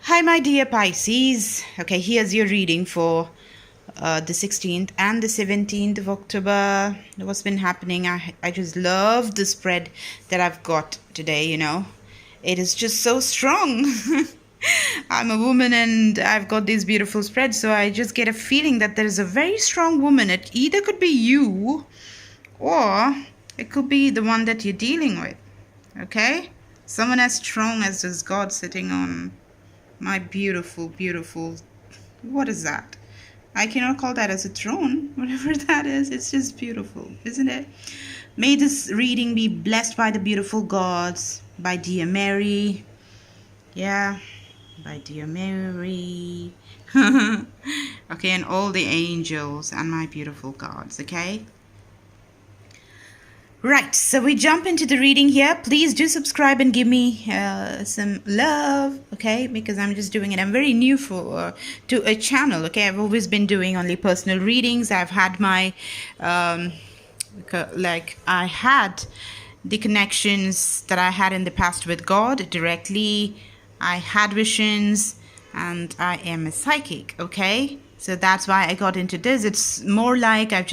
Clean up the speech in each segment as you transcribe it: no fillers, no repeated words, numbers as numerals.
Hi, my dear Pisces. Okay, here's your reading for the 16th and the 17th of October. What's been happening? I just love the spread that I've got today, It is just so strong. I'm a woman and I've got these beautiful spreads, so I just get a feeling that there is a very strong woman. It either could be you or it could be the one that you're dealing with, okay? Someone as strong as this God sitting on my beautiful, beautiful, what is that? I cannot call that as a throne, whatever that is. It's just beautiful, isn't it? May this reading be blessed by the beautiful gods, by dear Mary. Yeah, by dear Mary. Okay, and all the angels and my beautiful gods, okay? Right, so we jump into the reading here. Please do subscribe and give me some love, okay? Because I'm just doing it. I'm very new to a channel, okay? I've always been doing only personal readings. I've had my, I had the connections that I had in the past with God directly. I had visions and I am a psychic, okay? So that's why I got into this. It's more like I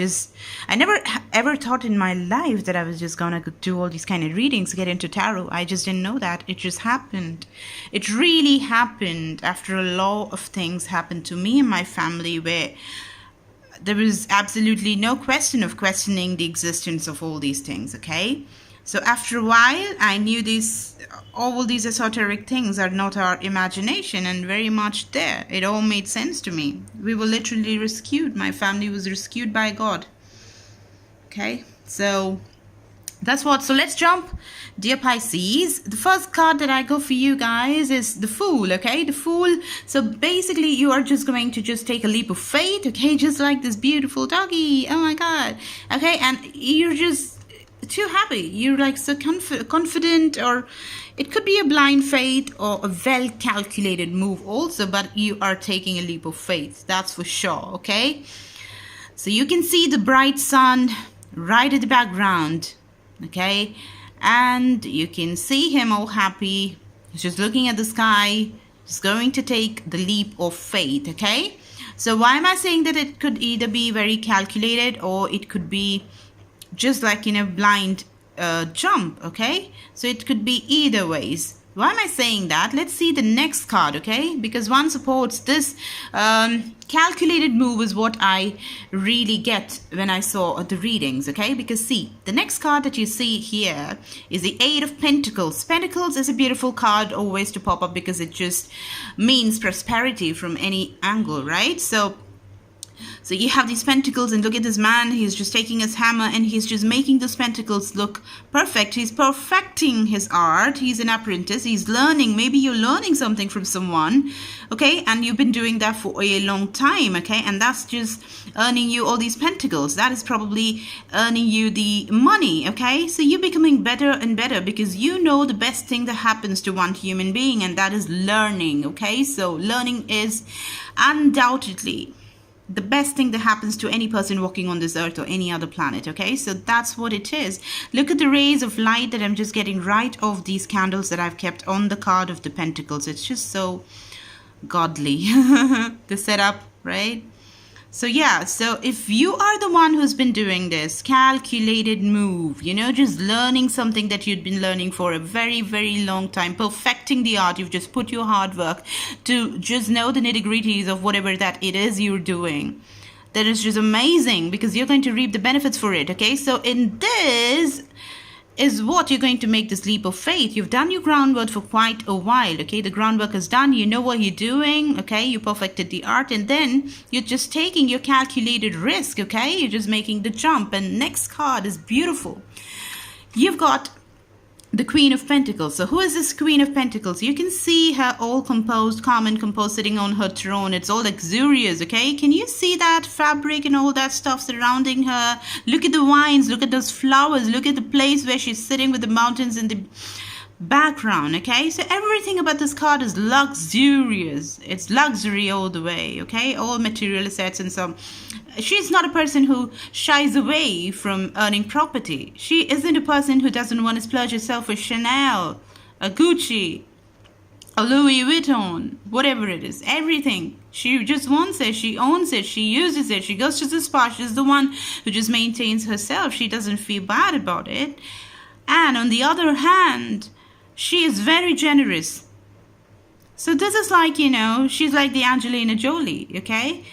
never ever thought in my life that I was just gonna do all these kind of readings, get into tarot. I just didn't know that. It just happened. It really happened after a lot of things happened to me and my family where there was absolutely no question of questioning the existence of all these things, okay? So after a while, I knew all these esoteric things are not our imagination and very much there. It all made sense to me. We were literally rescued. My family was rescued by God. Okay, so that's what. So let's jump, dear Pisces. The first card that I go for you guys is the Fool, okay? The Fool. So basically, you are just going to just take a leap of faith, okay? Just like this beautiful doggy. Oh my God. Okay, and you're just too happy. You're like so confident, or it could be a blind faith or a well calculated move also, but you are taking a leap of faith, that's for sure, okay? So you can see the bright sun right at the background, okay? And you can see him all happy. He's just looking at the sky, just going to take the leap of faith, okay? So why am I saying that it could either be very calculated or it could be just like in a blind jump, okay? So it could be either ways. Why am I saying that? Let's see the next card, okay? Because one supports this calculated move is what I really get when I saw the readings, okay? Because see, the next card that you see here is the Eight of Pentacles. Pentacles is a beautiful card always to pop up because it just means prosperity from any angle, right? So you have these pentacles, and look at this man. He's just taking his hammer and he's just making those pentacles look perfect. He's perfecting his art. He's an apprentice. He's learning. Maybe you're learning something from someone, okay? And you've been doing that for a long time, okay? And that's just earning you all these pentacles. That is probably earning you the money, okay? So you're becoming better and better because you know the best thing that happens to one human being, and that is learning, okay? So learning is undoubtedly the best thing that happens to any person walking on this earth or any other planet, okay? So that's what it is. Look at the rays of light that I'm just getting right off these candles that I've kept on the card of the Pentacles. It's just so godly, the setup, right? So yeah, so if you are the one who's been doing this calculated move, just learning something that you'd been learning for a very, very long time, perfecting the art, you've just put your hard work to just know the nitty-gritties of whatever that it is you're doing. That is just amazing because you're going to reap the benefits for it, okay? So in this is what you're going to make this leap of faith. You've done your groundwork for quite a while, okay? The groundwork is done. You know what you're doing, okay? You perfected the art, and then you're just taking your calculated risk, okay? You're just making the jump. And next card is beautiful. You've got the Queen of Pentacles. So who is this Queen of Pentacles? You can see her all composed, calm and composed, sitting on her throne. It's all luxurious, okay? Can you see that fabric and all that stuff surrounding her? Look at the vines, look at those flowers, look at the place where she's sitting with the mountains in the background, okay? So everything about this card is luxurious. It's luxury all the way, okay? All material assets and some. She's not a person who shies away from earning property. She isn't a person who doesn't want to splurge herself with Chanel, a Gucci, a Louis Vuitton, whatever it is, everything. She just wants it. She owns it. She uses it. She goes to the spa. She's the one who just maintains herself. She doesn't feel bad about it. And on the other hand, she is very generous. So this is like, she's like the Angelina Jolie, okay?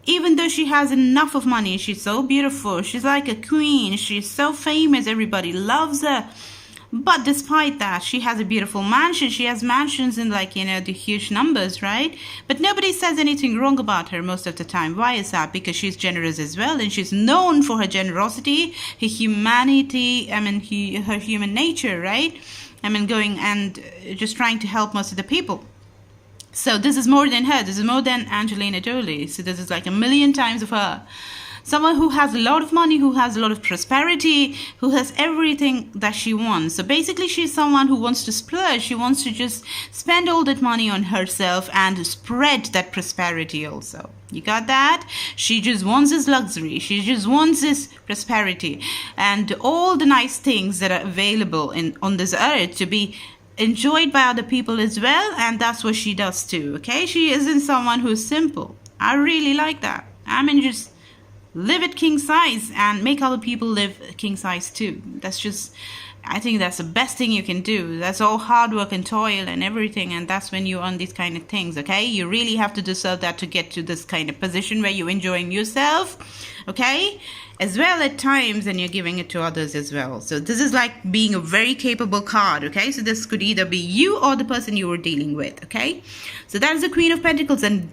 Even though she has enough of money, she's so beautiful. She's like a queen. She's so famous. Everybody loves her. But despite that, she has a beautiful mansion. She has mansions in the huge numbers, right? But nobody says anything wrong about her most of the time. Why is that? Because she's generous as well. And she's known for her generosity, her humanity, her human nature, right? Going and just trying to help most of the people. So this is more than her. This is more than Angelina Jolie. So this is like 1,000,000 times of her. Someone who has a lot of money, who has a lot of prosperity, who has everything that she wants. So basically, she's someone who wants to splurge. She wants to just spend all that money on herself and spread that prosperity also. You got that? She just wants this luxury. She just wants this prosperity. And all the nice things that are available on this earth to be enjoyed by other people as well. And that's what she does too, okay? She isn't someone who's simple. I really like that. Just live at king size and make other people live king size too. I think that's the best thing you can do. That's all hard work and toil and everything, and that's when you earn these kind of things, okay? You really have to deserve that to get to this kind of position where you're enjoying yourself, okay? As well at times, and you're giving it to others as well. So this is like being a very capable card, okay? So this could either be you or the person you were dealing with, okay? So that is the Queen of Pentacles. And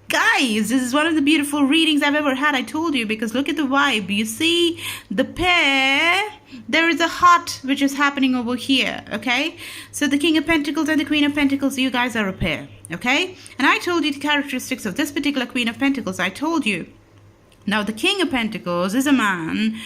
guys, this is one of the beautiful readings I've ever had. I told you, because look at the vibe. You see the pair, there is a heart which is happening over here, okay? So the King of Pentacles and the Queen of Pentacles, you guys are a pair, okay? And I told you the characteristics of this particular Queen of Pentacles. I told you. Now the King of Pentacles is a man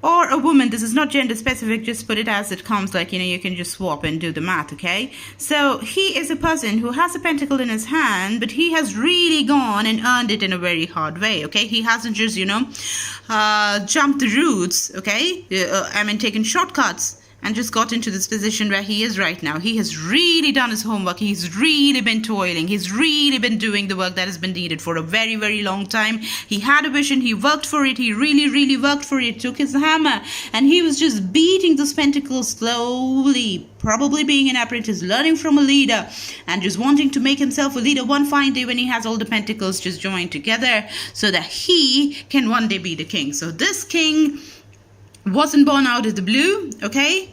or a woman. This is not gender specific, just put it as it comes, you can just swap and do the math, okay? So he is a person who has a pentacle in his hand, but he has really gone and earned it in a very hard way, okay? He hasn't just, jumped the routes, okay? Taken shortcuts and just got into this position where he is right now. He has really done his homework. He's really been toiling. He's really been doing the work that has been needed for a very, very long time. He had a vision. He worked for it. He really, really worked for it. Took his hammer and he was just beating those pentacles slowly, probably being an apprentice, learning from a leader and just wanting to make himself a leader one fine day when he has all the pentacles just joined together so that he can one day be the king. So this king wasn't born out of the blue, okay?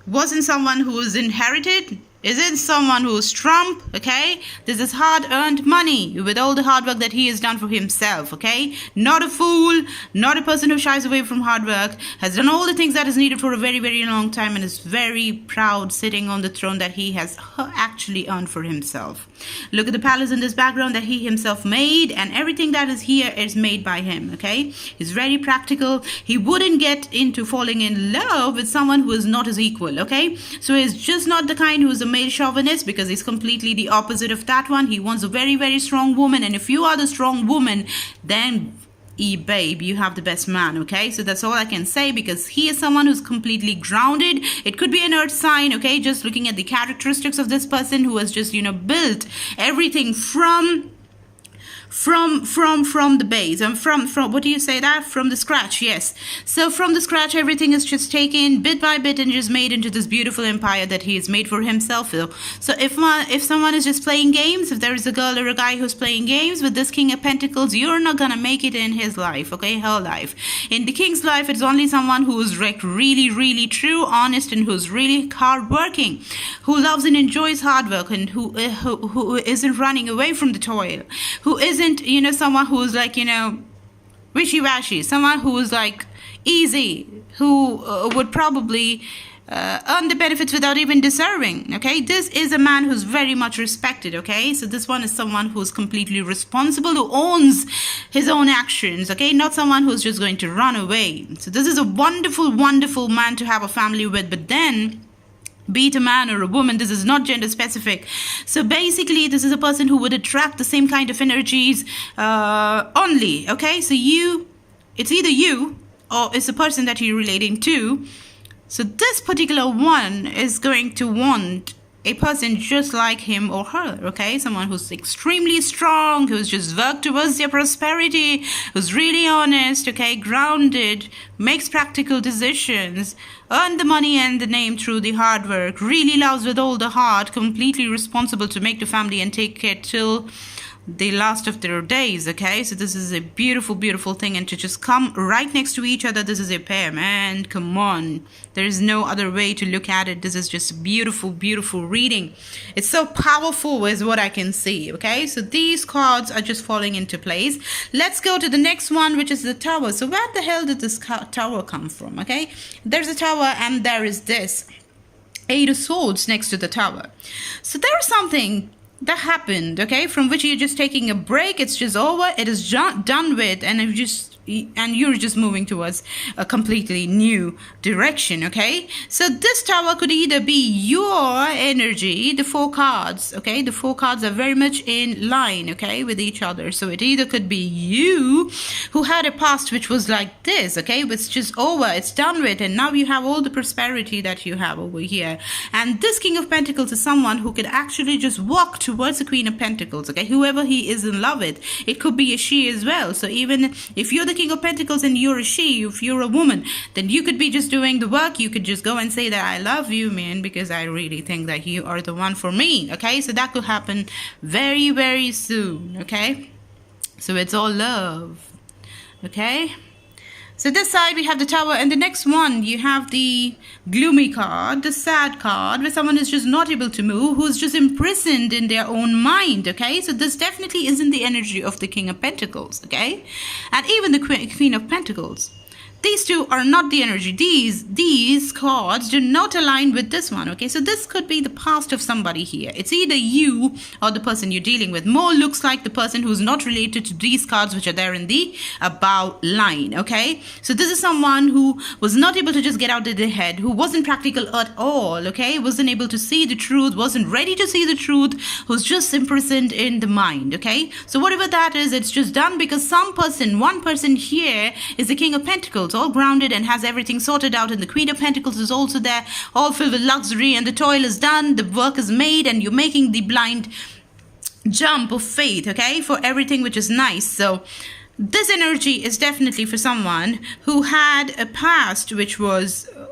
Wasn't someone who was inherited. Isn't someone who's Trump, okay? This is hard-earned money with all the hard work that he has done for himself, okay? Not a fool, not a person who shies away from hard work, has done all the things that is needed for a very, very long time and is very proud sitting on the throne that he has actually earned for himself. Look at the palace in this background that he himself made, and everything that is here is made by him, okay? He's very practical. He wouldn't get into falling in love with someone who is not his equal, okay? So he's just not the kind who's a male chauvinist, because he's completely the opposite of that one. He wants a very, very strong woman, and if you are the strong woman, then babe, you have the best man, okay? So that's all I can say, because he is someone who's completely grounded. It could be an earth sign, okay? Just looking at the characteristics of this person who has just, built everything from the base, and from what do you say that? From the scratch, yes. So from the scratch, everything is just taken bit by bit and just made into this beautiful empire that he has made for himself. So if someone is just playing games, if there is a girl or a guy who's playing games with this King of Pentacles, you're not gonna make it in his life, okay? Her life. In the King's life, it's only someone who's like really, really true, honest, and who's really hardworking, who loves and enjoys hard work, and who isn't running away from the toil, who isn't someone who's like wishy-washy, someone who's like easy, who would probably earn the benefits without even deserving, okay? This is a man who's very much respected, okay? So this one is someone who's completely responsible, who owns his own actions, okay? Not someone who's just going to run away. So this is a wonderful, wonderful man to have a family with. But then, be it a man or a woman, this is not gender specific. So basically, this is a person who would attract the same kind of energies only, okay? So it's either you or it's the person that you're relating to. So this particular one is going to want a person just like him or her, okay? Someone who's extremely strong, who's just worked towards their prosperity, who's really honest, okay, grounded, makes practical decisions, earn the money and the name through the hard work, really loves with all the heart, completely responsible to make the family and take care till the last of their days, okay? So this is a beautiful, beautiful thing, and to just come right next to each other, this is a pair, man, come on. There is no other way to look at it. This is just a beautiful, beautiful reading. It's so powerful is what I can see, okay? So these cards are just falling into place. Let's go to the next one, which is the Tower. So where the hell did this Tower come from, okay? There's a Tower and there is this Eight of Swords next to the Tower. So there's something that happened, okay, from which you're just taking a break. It's just over, it is done with, and you're just moving towards a completely new direction, okay? So this Tower could either be your energy, the four cards, okay? The four cards are very much in line, okay, with each other. So it either could be you who had a past which was like this, okay? It's just over, it's done with, and now you have all the prosperity that you have over here. And this King of Pentacles is someone who could actually just walk towards the Queen of Pentacles, okay? Whoever he is in love with. It could be a she as well. So even if you're the King of Pentacles and you're a she, if you're a woman, then you could be just doing the work. You could just go and say that I love you, man, because I really think that you are the one for me, okay? So that could happen very, very soon, okay? So it's all love, okay? So this side we have the Tower, and the next one you have the gloomy card, the sad card, where someone is just not able to move, who's just imprisoned in their own mind, okay? So this definitely isn't the energy of the King of Pentacles, okay? And even the Queen of Pentacles. These two are not the energy. These cards do not align with this one, okay? So this could be the past of somebody here. It's either you or the person you're dealing with. More looks like the person who's not related to these cards which are there in the about line, okay? So this is someone who was not able to just get out of their head, who wasn't practical at all, okay? Wasn't able to see the truth, wasn't ready to see the truth, who's just imprisoned in the mind, okay? So whatever that is, it's just done because one person here is the King of Pentacles, all grounded and has everything sorted out, and the Queen of Pentacles is also there, all filled with luxury, and the toil is done, the work is made, and you're making the blind jump of faith, okay, for everything which is nice. So this energy is definitely for someone who had a past which wasn't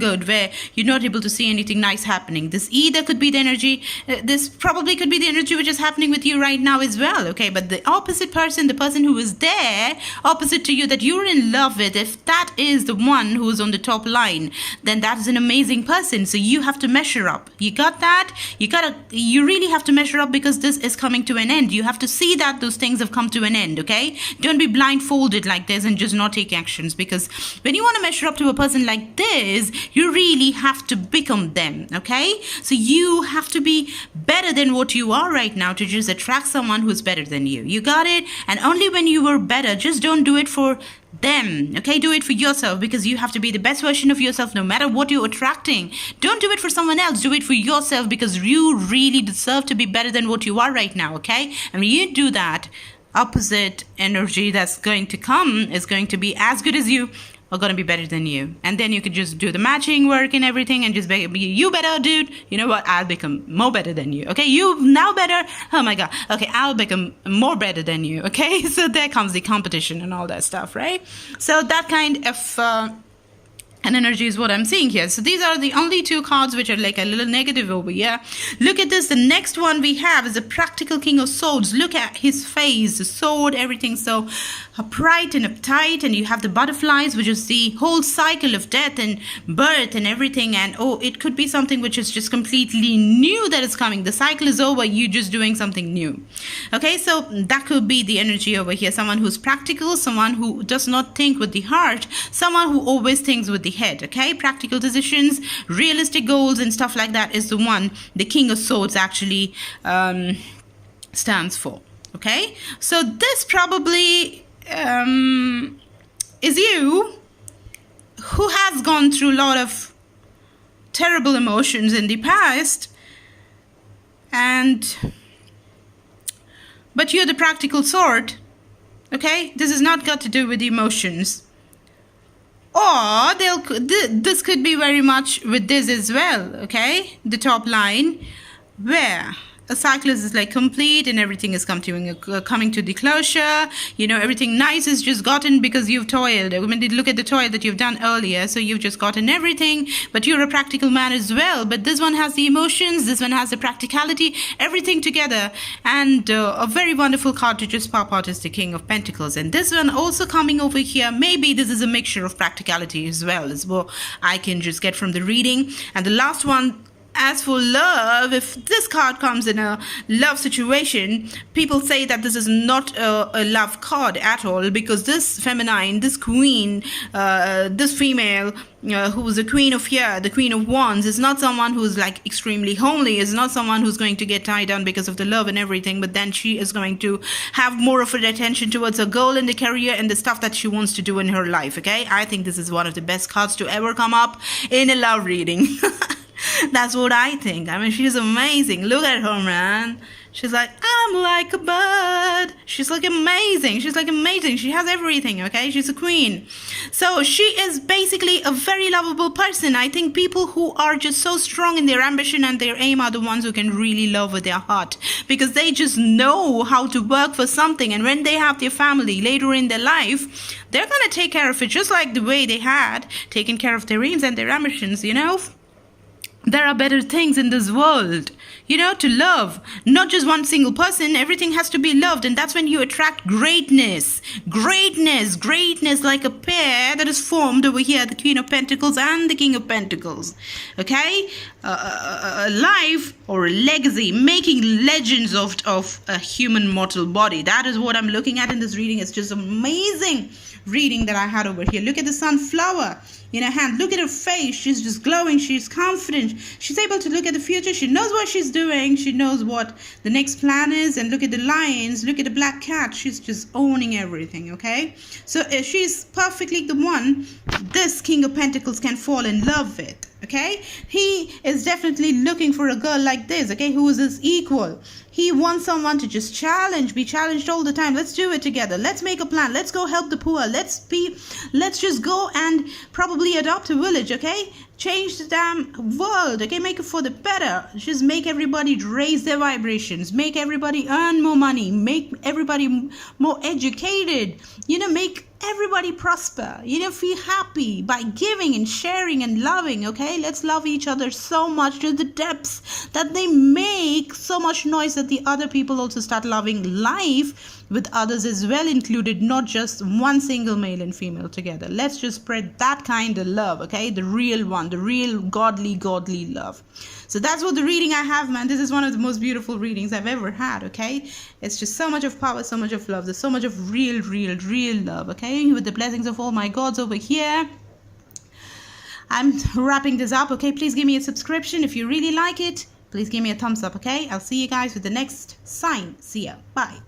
good, where you're not able to see anything nice happening. This either could be the energy, this probably could be the energy which is happening with you right now as well, okay? But the opposite person, the person who is there opposite to you that you're in love with, if that is the one who's on the top line, then that is an amazing person. So you have to measure up. You got that? You really have to measure up, because this is coming to an end. You have to see that those things have come to an end, okay? Don't be blindfolded like this and just not take actions, because when you want to measure up to a person like this, you really have to become them, okay? So you have to be better than what you are right now to just attract someone who's better than you. You got it? And only when you were better, just don't do it for them, okay? Do it for yourself, because you have to be the best version of yourself no matter what you're attracting. Don't do it for someone else. Do it for yourself, because you really deserve to be better than what you are right now, okay? And when you do that, opposite energy that's going to come is going to be as good as you, are going to be better than you. And then you could just do the matching work and everything and just be you better, dude. You know what? I'll become more better than you. Okay, you now better. Oh my God. Okay, I'll become more better than you. Okay, so there comes the competition and all that stuff, right? So that kind of and energy is what I'm seeing here. So these are the only two cards which are like a little negative over here. Look at this. The next one we have is a practical King of Swords. Look at his face, the sword, everything so upright and uptight. And you have the butterflies, which is the whole cycle of death and birth and everything. And oh, it could be something which is just completely new that is coming. The cycle is over. You're just doing something new. Okay, so that could be the energy over here. Someone who's practical, someone who does not think with the heart, someone who always thinks with the head, okay? Practical decisions, realistic goals and stuff like that is the one the King of Swords actually stands for, okay? So this probably is you who has gone through a lot of terrible emotions in the past, but you're the practical sort, okay? This has not got to do with the emotions. Or this could be very much with this as well, okay? The top line, where a cycle is like complete and everything is coming to the closure. You know, everything nice is just gotten because you've toiled. I mean, look at the toil that you've done earlier. So you've just gotten everything, but you're a practical man as well. But this one has the emotions, this one has the practicality, everything together. And a very wonderful card to just pop out is the King of Pentacles. And this one also coming over here, maybe this is a mixture of practicality as well, is what I can just get from the reading. And the last one, as for love, if this card comes in a love situation, people say that this is not a love card at all, because this feminine, this queen, this female who's the queen of here, the queen of wands, is not someone who's like extremely homely, is not someone who's going to get tied down because of the love and everything, but then she is going to have more of an attention towards her goal in the career and the stuff that she wants to do in her life, okay? I think this is one of the best cards to ever come up in a love reading. That's what I think. I mean, she's amazing. Look at her, man. She's like, I'm like a bird. She's like amazing. She's like amazing. She has everything, okay? She's a queen. So she is basically a very lovable person. I think people who are just so strong in their ambition and their aim are the ones who can really love with their heart, because they just know how to work for something. And when they have their family later in their life, they're going to take care of it just like the way they had taken care of their aims and their ambitions, you know? There are better things in this world, you know, to love. Not just one single person. Everything has to be loved. And that's when you attract greatness. Greatness. Greatness, like a pair that is formed over here. The Queen of Pentacles and the King of Pentacles. Okay? A life or a legacy. Making legends of a human mortal body. That is what I'm looking at in this reading. It's just amazing reading that I had over here. Look at the sunflower in her hand. Look at her face. She's just glowing. She's confident. She's able to look at the future. She knows what she's doing. She knows what the next plan is. And look at the lions. Look at the black cat. She's just owning everything, okay? So she's perfectly the one this King of Pentacles can fall in love with, okay? He is definitely looking for a girl like this, okay, who is his equal. He wants someone to just be challenged all the time. Let's do it together. Let's make a plan. Let's go help the poor. Let's just go and probably adopt a village, okay? Change the damn world, okay? Make it for the better. Just make everybody raise their vibrations. Make everybody earn more money. Make everybody more educated. You know, make everybody prosper, you know, feel happy by giving and sharing and loving, okay? Let's love each other so much to the depths that they make so much noise that the other people also start loving life with others as well included, not just one single male and female together. Let's just spread that kind of love, okay? The real one, the real godly love. So that's what the reading I have, man. This is one of the most beautiful readings I've ever had, okay? It's just so much of power, so much of love. There's so much of real love, okay? With the blessings of all my gods over here. I'm wrapping this up, okay? Please give me a subscription if you really like it. Please give me a thumbs up, okay? I'll see you guys with the next sign. See ya. Bye.